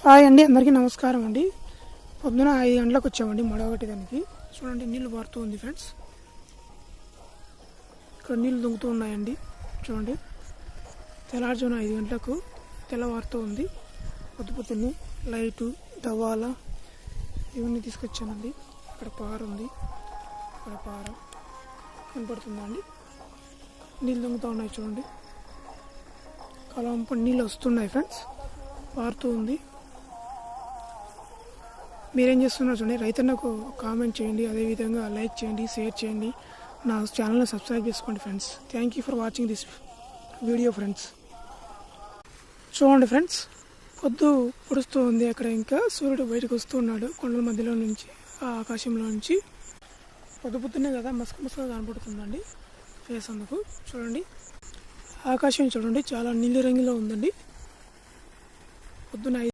Hi అండి, అందరికీ నమస్కారం అండి. పొద్దున 5 గంటలకు వచ్చామండి మడవగట్టి దానికి. చూడండి, నీళ్ళు పారుతూ ఉంది ఫ్రెండ్స్. ఇక్కడ నీళ్ళు దుంకుతూ ఉన్నాయండి. చూడండి, తెల్లారుజామున 5 గంటలకు తెల్లవారుతూ ఉంది. పొద్దున్నే లైటు, దవాల ఇవన్నీ తీసుకొచ్చానండి. ఇక్కడ పార ఉంది, ఇక్కడ పార కనపడుతుందండి. నీళ్ళు దుంకుతూ ఉన్నాయి చూడండి. కాలం నీళ్ళు వస్తున్నాయి ఫ్రెండ్స్, పారుతూ ఉంది. మీరేం చేస్తున్నారు చూడండి. రైతన్నకు కామెంట్ చేయండి, అదేవిధంగా లైక్ చేయండి, షేర్ చేయండి, నా ఛానల్ని సబ్స్క్రైబ్ చేసుకోండి friends. Thank you for watching this video friends. చూడండి ఫ్రెండ్స్, పొద్దు పొడుస్తూ ఉంది. అక్కడ ఇంకా సూర్యుడు బయటకు వస్తూ ఉన్నాడు కొండల మధ్యలో నుంచి, ఆ ఆకాశంలో నుంచి. పొద్దునే కదా మసకగా కనపడుతుందండి ఫేస్ అందుకు. చూడండి, ఆకాశం చూడండి, చాలా నీలి రంగులో ఉందండి. పొద్దున